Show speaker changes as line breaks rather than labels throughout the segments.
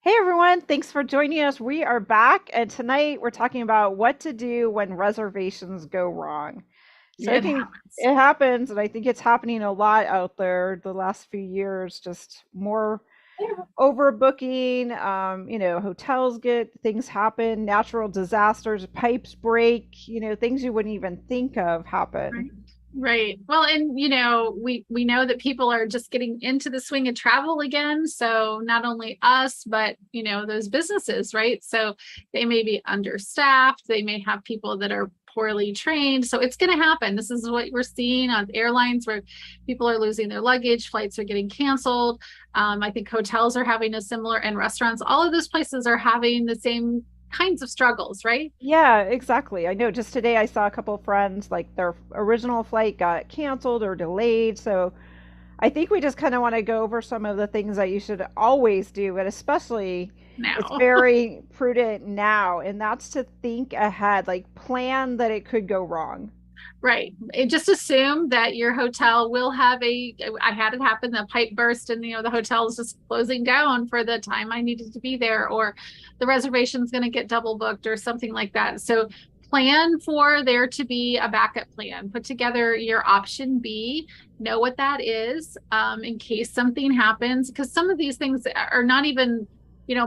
Hey everyone, thanks for joining us. We are back, and tonight we're talking about what to do when reservations go wrong. So I
It
think
happens.
it happens, and I think it's happening a lot out there the last few years, just more
Yeah.
overbooking. Hotels get things happen, natural disasters, pipes break, things you wouldn't even think of happen.
Right. Right. Well, and we know that people are just getting into the swing of travel again. So not only us, but those businesses, right? So they may be understaffed, they may have people that are poorly trained. So it's going to happen. This is what we're seeing on airlines where people are losing their luggage, flights are getting canceled. I think hotels are having a similar, and restaurants, all of those places are having the same kinds of struggles, right?
Yeah, exactly. I know just today I saw a couple of friends, like their original flight got canceled or delayed. So I think we just kind of want to go over some of the things that you should always do, but especially it's
Now.
very prudent now, and that's to think ahead, like plan that it could go wrong.
Right. It just assume that your hotel will have I had it happen, the pipe burst and the hotel is just closing down for the time I needed to be there, or the reservation's going to get double booked or something like that. So plan for there to be a backup plan. Put together your option B, know what that is, in case something happens, because some of these things are not even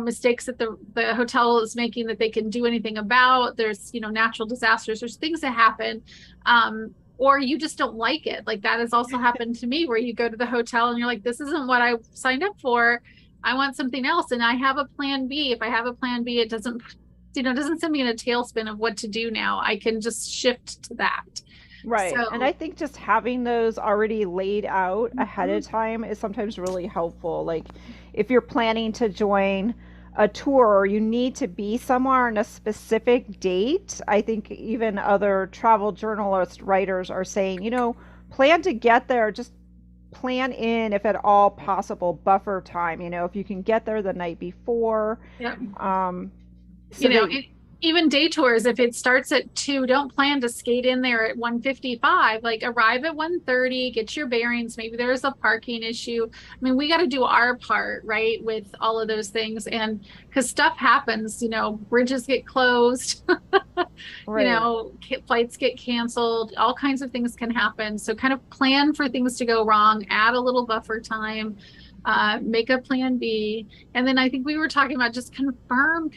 mistakes that the hotel is making that they can do anything about. There's natural disasters, there's things that happen, or you just don't like it. Like that has also happened to me, where you go to the hotel and you're like, this isn't what I signed up for, I want something else, and I have a plan B. If I have a plan B, it doesn't send me in a tailspin of what to do. Now I can just shift to that.
Right. And I
So
think just having those already laid out ahead of
mhm.
time is sometimes really helpful. Like if you're planning to join a tour or you need to be somewhere on a specific date, I think even other travel journalist writers are saying, plan to get there, just plan in, if at all possible, buffer time, if you can get there the night before,
Yeah.
um, so
you know,
that,
it, Even day tours, if it starts at 2, don't plan to skate in there at 1:55. Like arrive at 1:30, get your bearings. Maybe there's a parking issue. I mean, we got to do our part, right, with all of those things. And because stuff happens, bridges get closed,
right.
flights get canceled, all kinds of things can happen. So kind of plan for things to go wrong, add a little buffer time, make a plan B. And then I think we were talking about just confirm,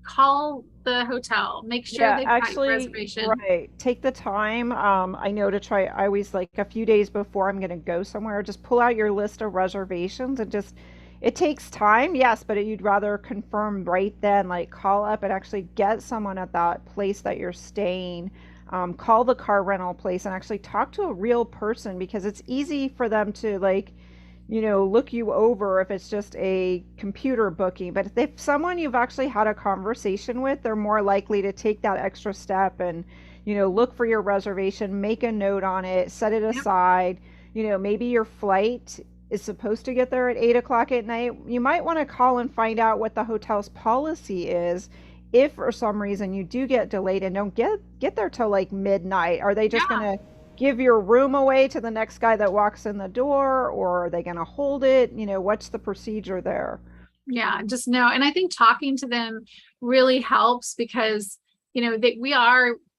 call the hotel, make sure
Yeah,
they've got your
actually,
reservation.
right. Take the time. I know to try, I always like a few days before I'm going to go somewhere, just pull out your list of reservations and just, it takes time, yes, but you'd rather confirm right then, like call up and actually get someone at that place that you're staying. Call the car rental place and actually talk to a real person because it's easy for them to like look you over if it's just a computer booking. But if someone you've actually had a conversation with, they're more likely to take that extra step and, look for your reservation, make a note on it, set it
Yep.
aside. Maybe your flight is supposed to get there at 8 o'clock at night. You might want to call and find out what the hotel's policy is. If for some reason you do get delayed and don't get there till like midnight, are they just going
Yeah.
to give your room away to the next guy that walks in the door, or are they going to hold it? What's the procedure there?
Yeah, just know. And I think talking to them really helps because,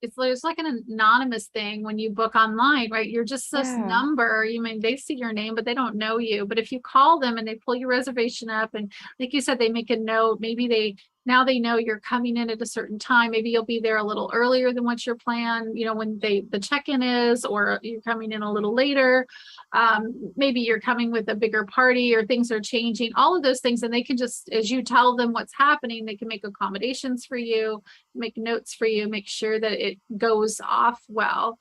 it's like an anonymous thing when you book online, right? You're just this
Yeah.
number. You mean they see your name, but they don't know you. But if you call them and they pull your reservation up, and like you said, they make a note, maybe now they know you're coming in at a certain time. Maybe you'll be there a little earlier than what your plan, when the check-in is, or you're coming in a little later. Maybe you're coming with a bigger party or things are changing, all of those things. And they can just, as you tell them what's happening, they can make accommodations for you, make notes for you, make sure that it goes off well.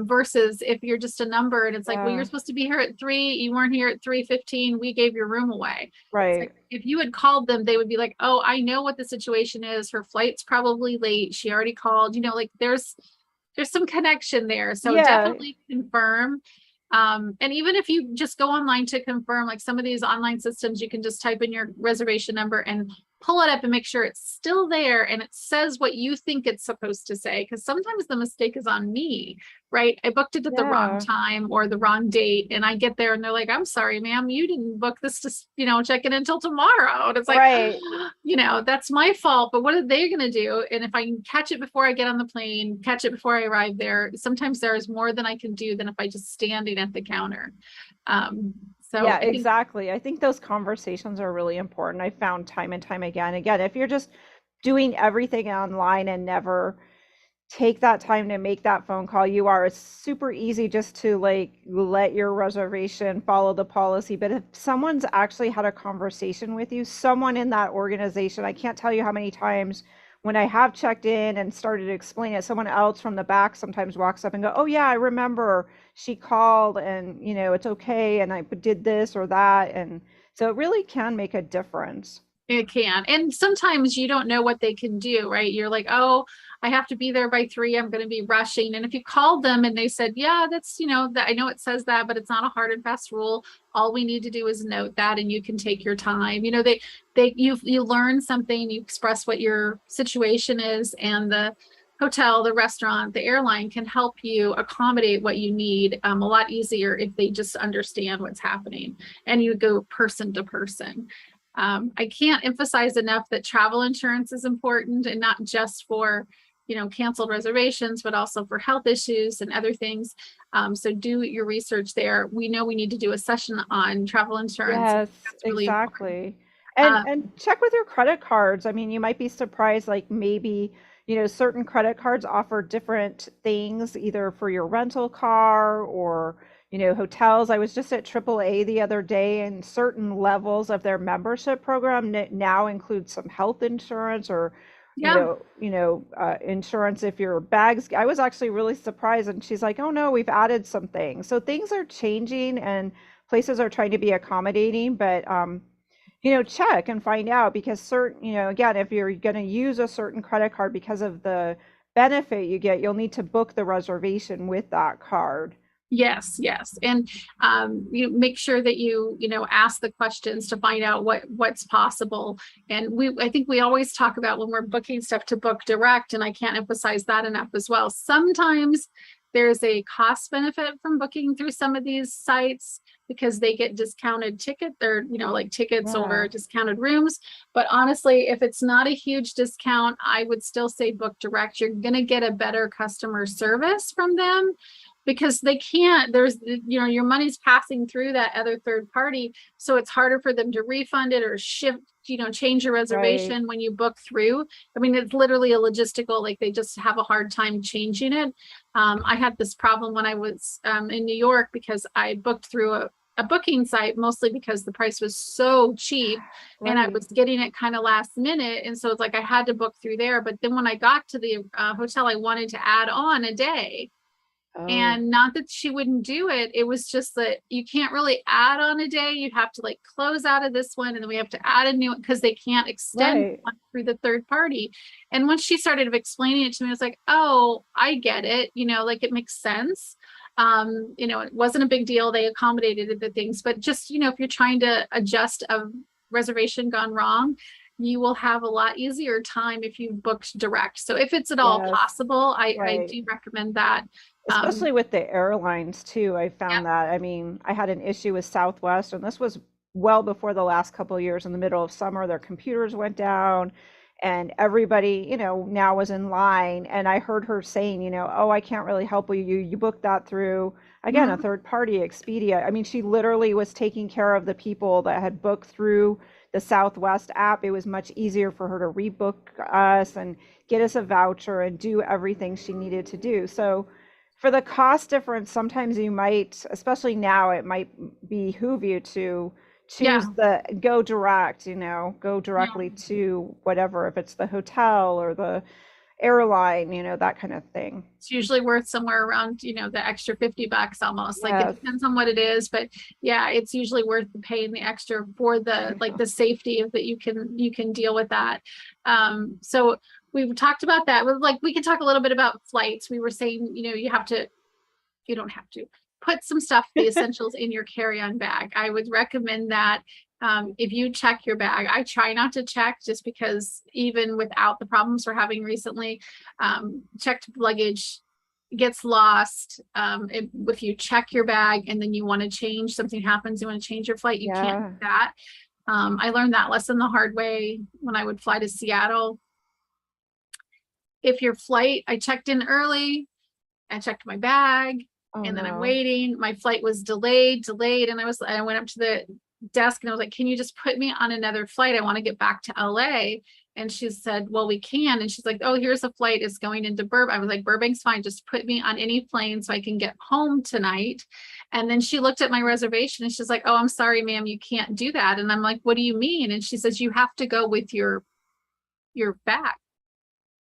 Versus if you're just a number and it's like, well, you're
Yeah.
supposed to be here at 3, you weren't here at 3:15, we gave your room away. It's like
Right.
if you had called them, they would be like, oh, I know what the situation is. Her flight's probably late. She already called, like there's some connection there. So
Yeah.
definitely confirm. And even if you just go online to confirm, like some of these online systems, you can just type in your reservation number and pull it up and make sure it's still there and it says what you think it's supposed to say. Because sometimes the mistake is on me, right? I booked it at the wrong
Yeah.
time or the wrong date, and I get there and they're like, "I'm sorry, ma'am, you didn't book this to, check in until tomorrow." And it's like,
Right.
that's my fault. But what are they going to do? And if I can catch it before I get on the plane, catch it before I arrive there, sometimes there is more than I can do than if I just standing at the counter. Um, so
Yeah,
I think,
exactly. I think those conversations are really important. I found time and time again. Again, if you're just doing everything online and never take that time to make that phone call, it's super easy just to like let your reservation follow the policy. But if someone's actually had a conversation with you, someone in that organization, I can't tell you how many times when I have checked in and started to explain it, someone else from the back sometimes walks up and go, "Oh yeah, I remember she called and it's okay and I did this or that." And so it really can make a difference.
it can. And sometimes you don't know what they can do, right? You're like, "Oh, I have to be there by 3. I'm going to be rushing." And if you called them and they said, "Yeah, that's, that I know it says that, but it's not a hard and fast rule. All we need to do is note that and you can take your time." You learn something, you express what your situation is, and the hotel, the restaurant, the airline can help you accommodate what you need a lot easier if they just understand what's happening and you go person to person. I can't emphasize enough that travel insurance is important, and not just for, canceled reservations, but also for health issues and other things. So do your research there. We know we need to do a session on travel insurance.
Yes,
That's really important.
exactly. And check with your credit cards. I mean, you might be surprised, like maybe, certain credit cards offer different things, either for your rental car or, hotels. I was just at AAA the other day, and certain levels of their membership program now include some health insurance or,
Yeah.
insurance if your bags. I was actually really surprised, and she's like, "Oh no, we've added some things." So things are changing, and places are trying to be accommodating, but check and find out, because certain, again, if you're going to use a certain credit card because of the benefit you get, you'll need to book the reservation with that card.
Yes, yes. And you make sure that ask the questions to find out what's possible. And I think we always talk about when we're booking stuff to book direct, and I can't emphasize that enough as well. Sometimes there's a cost benefit from booking through some of these sites because they get discounted ticket, or like tickets over
Yeah.
discounted rooms. But honestly, if it's not a huge discount, I would still say book direct. You're going to get a better customer service from them because they can't, your money's passing through that other third party, so it's harder for them to refund it or shift, change your
Right.
reservation when you book through. I mean, it's literally a logistical, like they just have a hard time changing it. I had this problem when I was in New York because I booked through a booking site, mostly because the price was so cheap and I
Right.
was getting it kind of last minute. And so it's like I had to book through there. But then when I got to the hotel, I wanted to add on a day,
Oh,
and not that she wouldn't do it. It was just that you can't really add on a day. You have to like close out of this one and then we have to add a new one because they can't extend
right.
one through the third party. And once she started explaining it to me, I was like, "Oh, I get it. Like it makes sense." It wasn't a big deal. They accommodated the things, but just, if you're trying to adjust a reservation gone wrong, you will have a lot easier time if you booked direct. So if it's at all
Yes.
possible, I
Right.
do recommend that.
Especially
Um,
with the airlines too. I
yeah.
found that. I mean, I had an issue with Southwest, and this was well before the last couple of years. In the middle of summer, their computers went down, and everybody, now was in line. And I heard her saying, "Oh, I can't really help you. You booked that through, again, a
Mhm.
third party, Expedia." I mean, she literally was taking care of the people that had booked through the Southwest app. It was much easier for her to rebook us and get us a voucher and do everything she needed to do. So for the cost difference, sometimes you might, especially now, it might behoove you to choose
Yeah.
the go direct, go
Yeah.
directly to whatever, if it's the hotel or the airline, that kind of thing.
It's usually worth somewhere around, the extra $50 almost. Like it
Yes.
depends on what it is, but yeah, it's usually worth paying the extra for the like the safety of that you can deal with that. So we talked about that. Like we can talk a little bit about flights. We were saying, you don't have to put some stuff, the essentials in your carry-on bag. I would recommend that If you check your bag, I try not to check just because even without the problems we're having recently, checked luggage gets lost. If you check your bag and then you want to change, something happens, you want to change your flight, you can't do
Yeah.
that. I learned that lesson the hard way when I would fly to Seattle. If your flight, I checked in early, I checked my bag,
Oh
and then I'm
no.
waiting. My flight was delayed, and I went up to the desk and I was like, "Can you just put me on another flight? I want to get back to LA." And she said, "Well, we can." And she's like, "Oh, here's a flight. It's going into Burbank." I was like, "Burbank's fine. Just put me on any plane so I can get home tonight." And then she looked at my reservation and she's like, "Oh, I'm sorry, ma'am, you can't do that." And I'm like, "What do you mean?" And she says, "You have to go with your bag."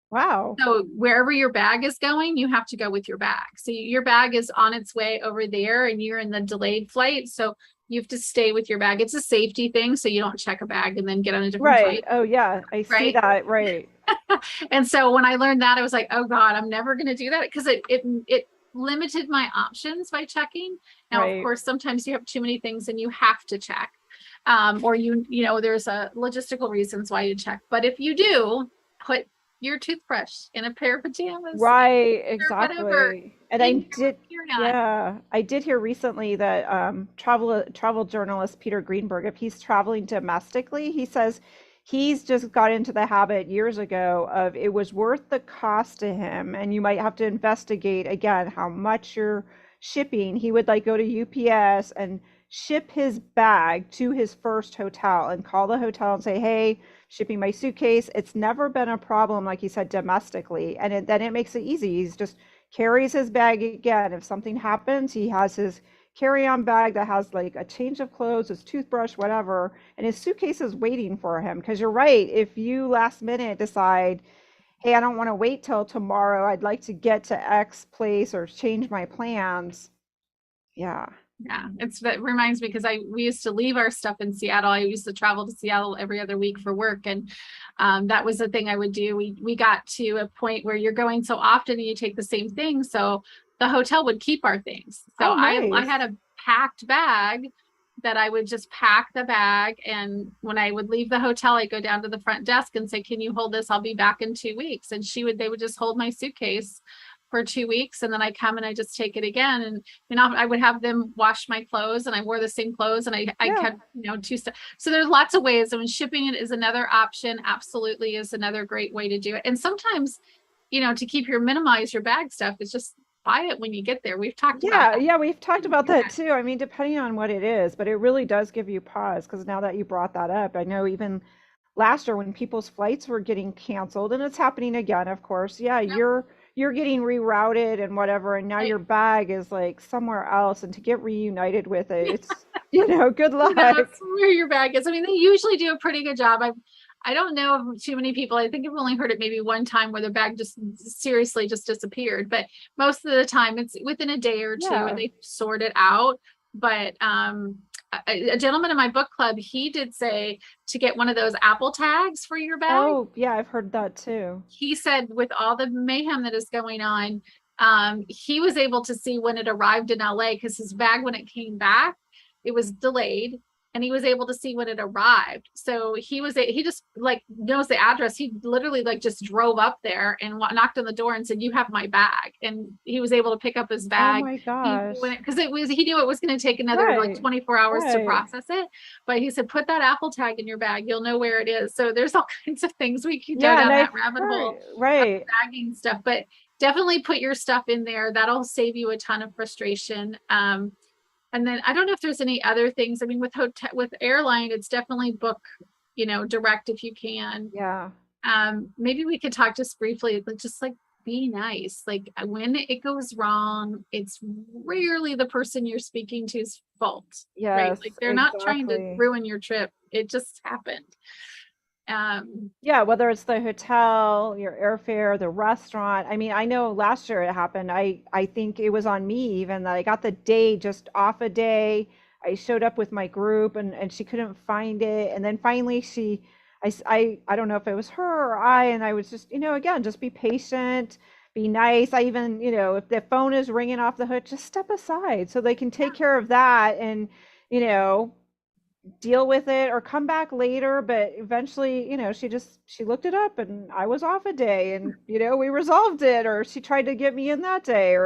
Wow.
So wherever your bag is going, you have to go with your bag. So your bag is on its way over there and you're in the delayed flight. So you have to stay with your bag. It's a safety thing. So you don't check a bag and then get on a different
Right.
flight.
Oh yeah, I see
Right.
that. Right.
And so when I learned that, I was like, oh God, I'm never going to do that because it limited my options by checking. Now, of
Right.
course, sometimes you have too many things and you have to check. Or there's a logistical reasons why you check. But if you do, put your toothbrush in a pair of pajamas
Right,
or whatever
exactly. And I
in your
did,
carry-on.
yeah, I did hear recently that travel journalist Peter Greenberg, if he's traveling domestically, he says he's just got into the habit years ago of it was worth the cost to him, and you might have to investigate again how much you're shipping. He would like go to UPS and ship his bag to his first hotel and call the hotel and say, "Hey, shipping my suitcase." It's never been a problem, like you said, domestically. And then it makes it easy. He's just carries his bag again. If something happens, he has his carry-on bag that has like a change of clothes, his toothbrush, whatever, and his suitcase is waiting for him. Because you're right, if you last minute decide, hey, I don't want to wait till tomorrow, I'd like to get to X place or change my plans. Yeah.
Yeah, it reminds me because I we used to leave our stuff in Seattle. I used to travel to Seattle every other week for work, and that was the thing I would do. We got to a point where you're going so often and you take the same thing, so the hotel would keep our things. So
Oh,
I had
nice.
a packed bag that I would just pack the bag, and when I would leave the hotel, I'd go down to the front desk and say, "Can you hold this? I'll be back in 2 weeks." And they would just hold my suitcase for 2 weeks, and then I come and I just take it again. And I would have them wash my clothes and I wore the same clothes and I
Yeah.
kept, two stuff. So there's lots of ways. I mean, shipping it is another option. Absolutely is another great way to do it. And sometimes, to keep minimize your bag stuff is just buy it when you get there. We've talked about
Yeah,
that.
yeah, we've talked about that too. I mean, depending on what it is, but it really does give you pause because now that you brought that up, I know even last year when people's flights were getting canceled, and it's happening again, of course. Yeah,
Yep.
you're getting rerouted and whatever, and now your
Like,
bag is like somewhere else, and to get reunited with it, it's good luck.
that's where your bag is. I mean, they usually do a pretty good job. I don't know of too many people. I think I've only heard it maybe one time where the bag just seriously just disappeared. But most of the time, it's within a day or two, and
Yeah.
they sort it out. But a gentleman in my book club, he did say to get one of those Apple tags for your bag.
Oh, yeah, I've heard that too.
He said with all the mayhem that is going on, he was able to see when it arrived in LA because his bag, when it came back, it was delayed, and he was able to see when it arrived. So he just like knows the address. He literally like just drove up there and knocked on the door and said, "You have my bag," and he was able to pick up his
Oh
bag.
my
He
gosh.
when because it was he knew it was going to take another like
Right.
24 hours to
Right.
process it, but he said, "Put that Apple tag in your bag. You'll know where it is." So there's all kinds of things we could go
Yeah, and
down that
I've
rabbit
heard,
hole of
right.
bagging stuff, but definitely put your stuff in there. That'll save you a ton of frustration. And then I don't know if there's any other things. I mean, with airline, it's definitely book, direct if you can.
Yeah.
Maybe we could talk just briefly, but just like be nice. Like when it goes wrong, it's rarely the person you're speaking to's fault, right?
Yes,
Like they're not trying to
exactly.
ruin your trip. It just happened. Um,
Yeah, whether it's the hotel, your airfare, the restaurant. I mean, I know last year it happened. I think it was on me even that I got the day just off a day. I showed up with my group and she couldn't find it. And then finally I don't know if it was her or I, and I was just, again, just be patient, be nice. I even, if the phone is ringing off the hook, just step aside so they can take care of that and, you know, deal with it or come back later. But eventually, she looked it up and I was off a day and, we resolved it, or she tried to get me in that day,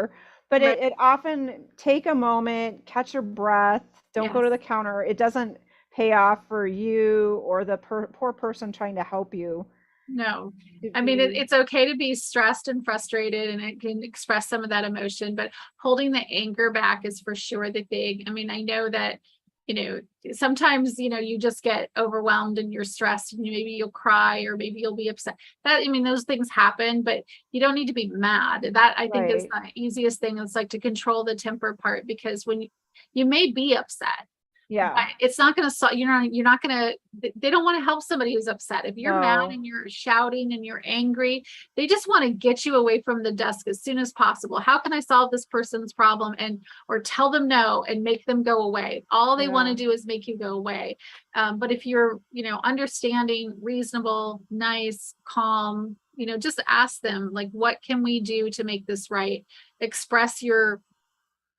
but
Right.
it often take a moment, catch your breath, don't go to
Yes.
the counter. It doesn't pay off for you or the poor person trying to help you
No,
to
I mean,
be
it's okay to be stressed and frustrated, and it can express some of that emotion, but holding the anger back is for sure the thing. I mean, I know that, you know, sometimes, you just get overwhelmed and you're stressed and maybe you'll cry or maybe you'll be upset. I mean, those things happen, but you don't need to be mad. That I think is
right.
the easiest thing. Is like to control the temper part, because when you may be upset, but
Yeah.
it's not going to solve. You're not going to. They don't want to help somebody who's upset. If you're mad
No.
and you're shouting and you're angry, they just want to get you away from the desk as soon as possible. How can I solve this person's problem, and or tell them no and make them go away? All they want to
Yeah.
do is make you go away. But if you're, understanding, reasonable, nice, calm, just ask them, like, what can we do to make this right? Express your,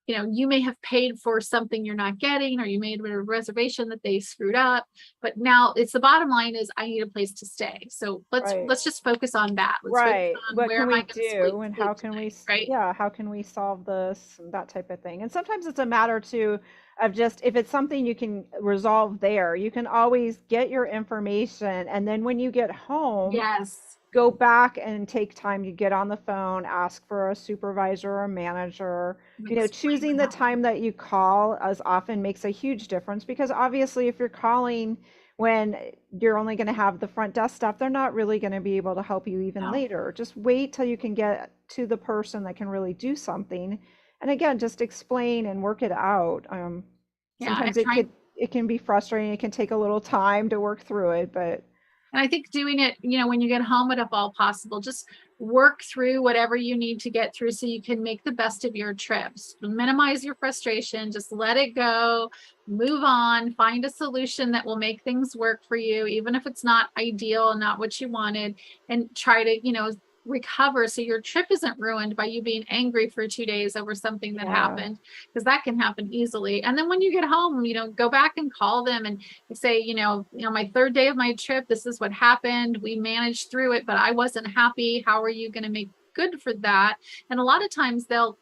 you may have paid for something you're not getting, or you made a reservation that they screwed up, but now it's the bottom line is I need a place to stay. So let's
Right.
let's just focus on that. Let's focus
Right.
on
What
where
can
am I
we
going to sleep
do and how
sleep
can we,
tonight, right?
yeah, how can we solve this and that type of thing. And sometimes it's a matter too of just if it's something you can resolve there, you can always get your information. And then when you get home,
Yes.
go back and take time to get on the phone, ask for a supervisor or a manager.
Explain
Choosing
what
the
happened.
time that you call as often makes a huge difference because obviously, if you're calling when you're only going to have the front desk staff, they're not really going to be able to help you even
No.
later. Just wait till you can get to the person that can really do something. And again, just explain and work it out.
Yeah,
Sometimes
and trying.
it can be frustrating. It can take a little time to work through it, but
And I think doing it, when you get home, if all possible, just work through whatever you need to get through so you can make the best of your trips. Minimize your frustration, just let it go, move on, find a solution that will make things work for you, even if it's not ideal and not what you wanted, and try to, recover so your trip isn't ruined by you being angry for 2 days over something that
yeah,
happened, because that can happen easily. And then when you get home, go back and call them and say, my third day of my trip, this is what happened. We managed through it, but I wasn't happy. How are you going to make good for that? And a lot of times they'll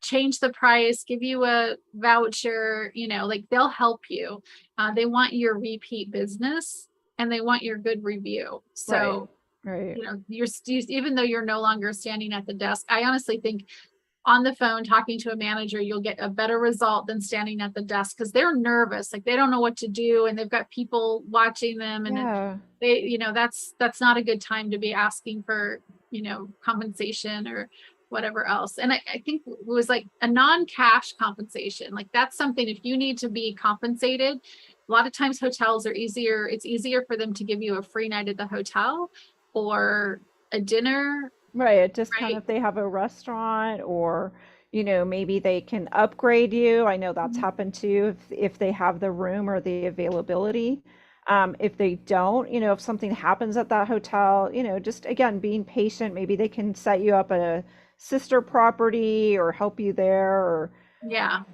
change the price, give you a voucher, like they'll help you. They want your repeat business and they want your good review.
right,
So,
right.
even though you're no longer standing at the desk, I honestly think on the phone talking to a manager, you'll get a better result than standing at the desk, because they're nervous, like they don't know what to do and they've got people watching them, and
Yeah,
that's not a good time to be asking for, compensation or whatever else. And I think it was like a non-cash compensation, like that's something, if you need to be compensated, a lot of times hotels are easier, it's easier for them to give you a free night at the hotel or a dinner,
right. A discount
right?
if they have a restaurant or, maybe they can upgrade you. I know that's happened too if they have the room or the availability. If they don't, if something happens at that hotel, just again, being patient, maybe they can set you up at a sister property or help you there or
Yeah.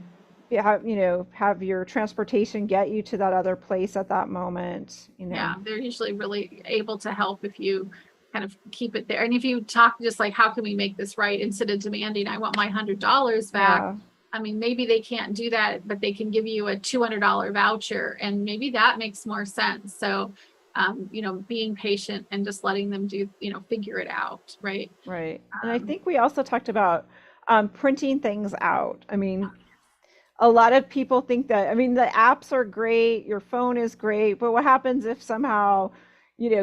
have your transportation get you to that other place at that moment.
Yeah, they're usually really able to help if you kind of keep it there. And if you talk just like, how can we make this right? Instead of demanding, I want my $100 back.
Yeah,
I mean, maybe they can't do that, but they can give you a $200 voucher, and maybe that makes more sense. So, being patient and just letting them do, figure it out, right?
right. And I
Um,
think we also talked about printing things out. I mean, a lot of people think that, I mean, the apps are great, your phone is great, but what happens if somehow,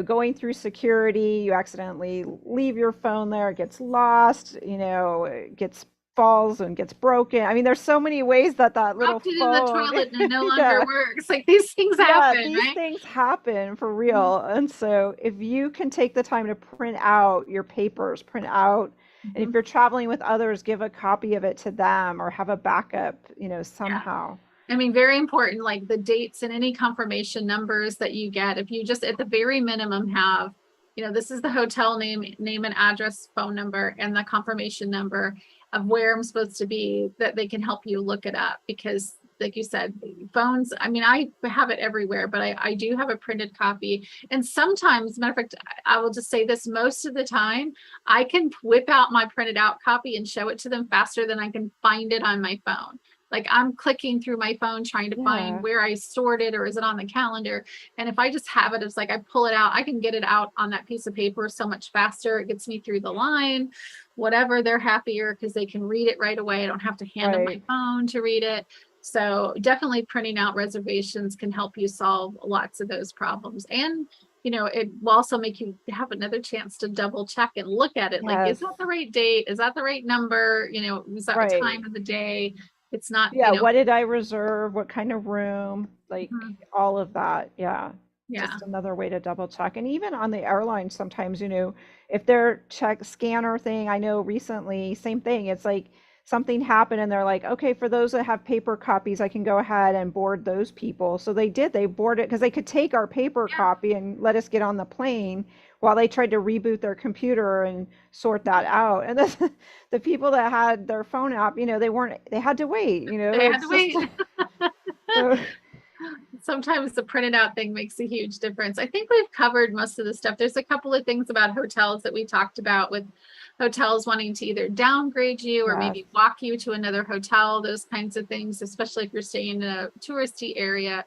going through security, you accidentally leave your phone there, it gets lost, it gets falls and gets broken. I mean, there's so many ways that that little
dropped it in the
phone,
toilet and it no longer
yeah,
works. Like these things
yeah,
happen,
these
right?
things happen for real. And so if you can take the time to print out your papers, print out, and if
Mhm.
you're traveling with others, give a copy of it to them or have a backup,
Yeah.
somehow.
I mean, very important, like the dates and any confirmation numbers that you get. If you just at the very minimum have, this is the hotel name and address, phone number, and the confirmation number of where I'm supposed to be, that they can help you look it up. Because like you said, phones, I mean, I have it everywhere, but I do have a printed copy. And sometimes, matter of fact, I will just say this, most of the time, I can whip out my printed out copy and show it to them faster than I can find it on my phone. Like I'm clicking through my phone trying to find
Yeah,
where I stored it or is it on the calendar. And if I just have it, it's like I pull it out, I can get it out on that piece of paper so much faster. It gets me through the line, whatever. They're happier because they can read it right away. I don't have to hand them my
right.
phone to read it. So definitely printing out reservations can help you solve lots of those problems. And it will also make you have another chance to double check and look at it. Like, is
Yes,
that the right date? Is that the right number? Is that a
right.
time of the day? It's not,
Yeah, what did I reserve? What kind of room? Like
mhm,
all of that. Yeah.
yeah.
Just another way to double check. And even on the airline, sometimes, if their check scanner thing, I know recently, same thing. It's like something happened and they're like, okay, for those that have paper copies, I can go ahead and board those people. So they did, they boarded because they could take our paper
Yeah.
copy and let us get on the plane while they tried to reboot their computer and sort that out. And then the people that had their phone app, they had to wait,
They had to
it's just
wait.
so
Sometimes the printed out thing makes a huge difference. I think we've covered most of the stuff. There's a couple of things about hotels that we talked about, with hotels wanting to either downgrade you or
yes,
maybe walk you to another hotel, those kinds of things, especially if you're staying in a touristy area.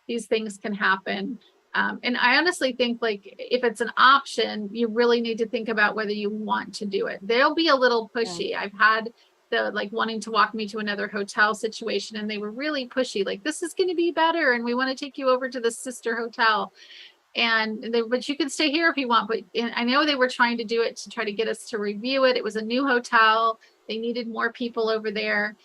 These things can happen. And I honestly think, like, if it's an option, you really need to think about whether you want to do it. They'll be a little
yeah,
pushy. I've had the, like, wanting to walk me to another hotel situation, and they were really pushy, like, this is going to be better and we want to take you over to the sister hotel. But you can stay here if you want. But I know they were trying to do it to try to get us to review it. It was a new hotel. They needed more people over there.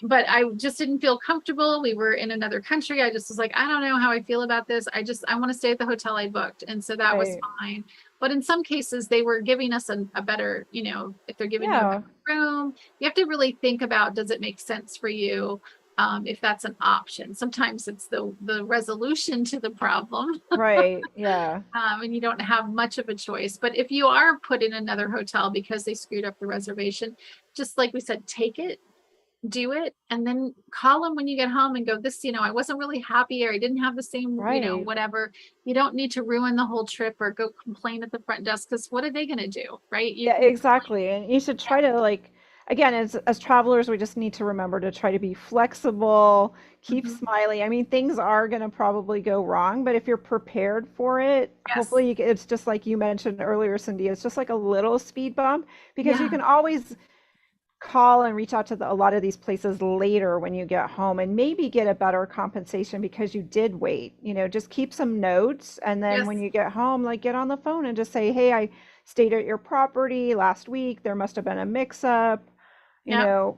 But I just didn't feel comfortable. We were in another country. I just was like, I don't know how I feel about this. I want to stay at the hotel I booked. And so that was
right,
fine. But in some cases, they were giving us a better, if they're giving you a
yeah,
better room, you have to really think about, does it make sense for you? If that's an option. Sometimes it's the resolution to the problem,
right, yeah,
and you don't have much of a choice. But if you are put in another hotel because they screwed up the reservation, just like we said, take it, do it, and then call them when you get home and go, this, I wasn't really happy, or I didn't have the same,
right.
whatever. You don't need to ruin the whole trip or go complain at the front desk, because what are they going to do, right? You
Yeah,
can complain.
exactly. And you should try to like, again, as travelers, we just need to remember to try to be flexible, keep
Mhm.
smiling. I mean, things are going to probably go wrong, but if you're prepared for it,
Yes.
hopefully it's just like you mentioned earlier, Cindy, it's just like a little speed bump because you
Yeah.
can always call and reach out to a lot of these places later when you get home and maybe get a better compensation because you did wait. Just keep some notes and then
Yes.
when you get home, like get on the phone and just say, "Hey, I stayed at your property last week. There must have been a mix up.
Yep.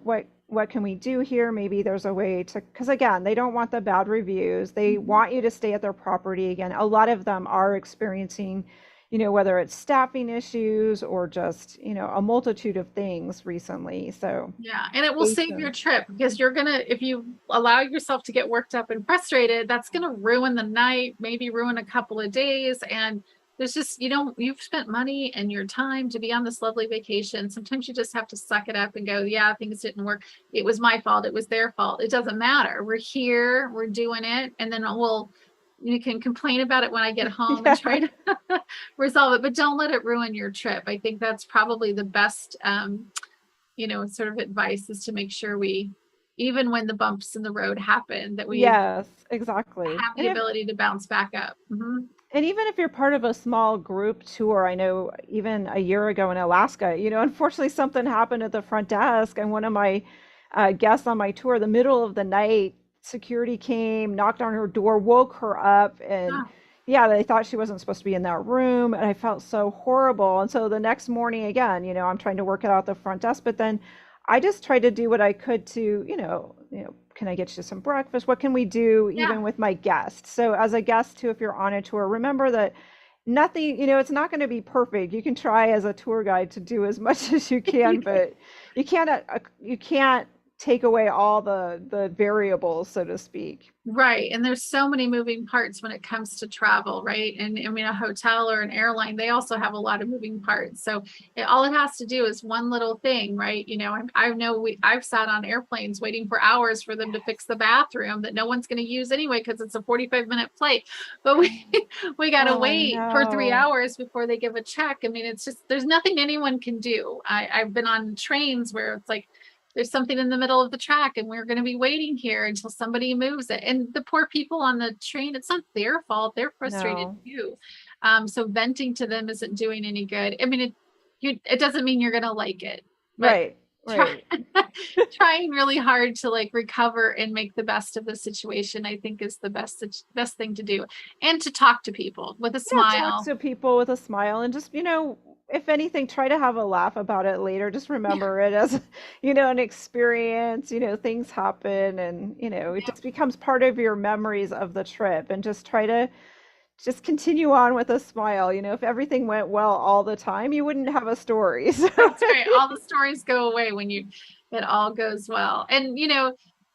What can we do here? Maybe there's a way to," because again, they don't want the bad reviews. They
Mhm.
want you to stay at their property. Again, a lot of them are experiencing, whether it's staffing issues or just, a multitude of things recently. So
Yeah, and it will save your
patience.
trip, because if you allow yourself to get worked up and frustrated, that's gonna ruin the night, maybe ruin a couple of days. And there's just, you've spent money and your time to be on this lovely vacation. Sometimes you just have to suck it up and go, yeah, things didn't work. It was my fault. It was their fault. It doesn't matter. We're here, we're doing it, and then you can complain about it when I get home and
Yeah.
try to resolve it, but don't let it ruin your trip. I think that's probably the best sort of advice, is to make sure even when the bumps in the road happen, that we
Yes, exactly.
have the ability to bounce back up. Hmm.
And even if you're part of a small group tour, I know even a year ago in Alaska, unfortunately something happened at the front desk, and one of my guests on my tour, the middle of the night, security came, knocked on her door, woke her up, and
Oh,
yeah, they thought she wasn't supposed to be in that room, and I felt so horrible. And so the next morning, again, I'm trying to work it out at the front desk, but then I just tried to do what I could to, can I get you some breakfast? What can we do
yeah,
even with my guests? So as a guest too, if you're on a tour, remember that nothing, it's not going to be perfect. You can try as a tour guide to do as much as you can, but you can't take away all the variables, so to speak.
Right. And there's so many moving parts when it comes to travel, right? And I mean, a hotel or an airline, they also have a lot of moving parts. So all it has to do is one little thing, right? You know, I know I've sat on airplanes waiting for hours for them to fix the bathroom that no one's going to use anyway because it's a 45-minute flight. But we got to
Oh, I
wait for three
know.
hours before they give a check. I mean, it's just there's nothing anyone can do. I've been on trains where it's like there's something in the middle of the track and we're going to be waiting here until somebody moves it. And the poor people on the train, it's not their fault. They're frustrated
No.
too. So venting to them isn't doing any good. I mean, it doesn't mean you're going to like it, but
Right,
try,
right.
trying really hard to like recover and make the best of the situation, I think is the best thing to do. And to talk to people with a
Yeah, talk
smile.
to people with a smile and just, if anything, try to have a laugh about it later. Just remember it as, an experience, things happen and, it just becomes part of your memories of the trip and just try to just continue on with a smile. If everything went well all the time, you wouldn't have a story. So,
That's right. All the stories go away when it all goes well. And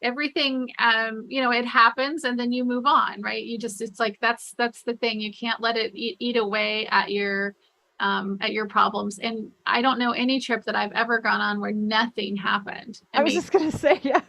everything it happens and then you move on, right? It's like that's the thing. You can't let it eat away at your problems. And I don't know any trip that I've ever gone on where nothing happened. I
I was
mean,
just gonna say, yeah,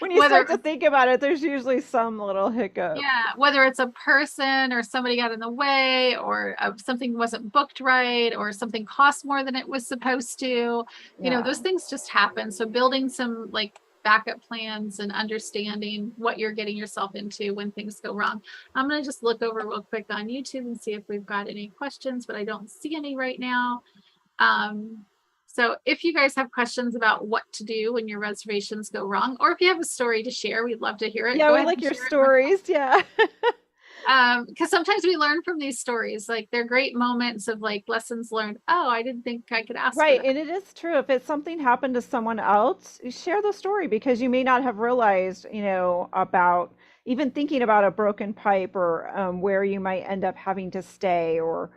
when you
whether
start to think about it, there's usually some little hiccup.
yeah, whether it's a person or somebody got in the way or something wasn't booked right or something cost more than it was supposed to, those
Yeah.
things just happen. So building some like backup plans and understanding what you're getting yourself into when things go wrong. I'm going to just look over real quick on YouTube and see if we've got any questions, but I don't see any right now. Um, so if you guys have questions about what to do when your reservations go wrong, or if you have a story to share, we'd love to hear it.
Yeah,
Go
we
ahead
like
and
your
share it.
stories. Yeah.
Because sometimes we learn from these stories, like they're great moments of like lessons learned. Oh, I didn't think I could ask for
Right.
that.
And it is true. If it's something happened to someone else, you share the story because you may not have realized, about even thinking about a broken pipe or where you might end up having to stay or,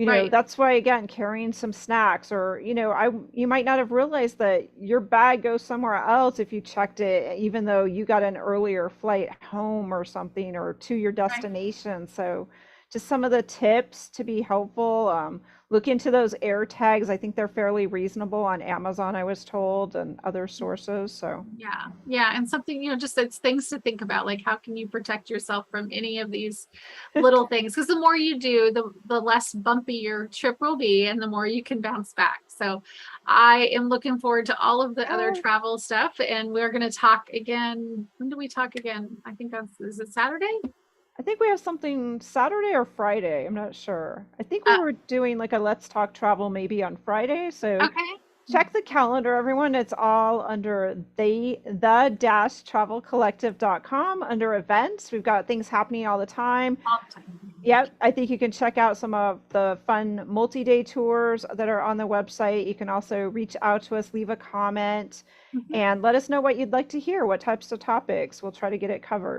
Right,
that's why again, carrying some snacks or, you might not have realized that your bag goes somewhere else if you checked it, even though you got an earlier flight home or something or to your
right.
destination. So just some of the tips to be helpful. Look into those air tags. I think they're fairly reasonable on Amazon, I was told, and other sources. So,
Yeah, yeah, and something just it's things to think about, like how can you protect yourself from any of these little things? Because the more you do, the less bumpy your trip will be, and the more you can bounce back. So, I am looking forward to all of the other
yeah,
travel stuff, and we're going to talk again. When do we talk again? I think is it Saturday?
I think we have something Saturday or Friday. I'm not sure. I think we
Uh,
were doing like a Let's Talk Travel maybe on Friday. So
okay.
check the calendar, everyone. It's all under the-travelcollective.com under events. We've got things happening all the time.
All the time.
Yep, I think you can check out some of the fun multi-day tours that are on the website. You can also reach out to us, leave a comment,
Mhm.
and let us know what you'd like to hear, what types of topics. We'll try to get it covered.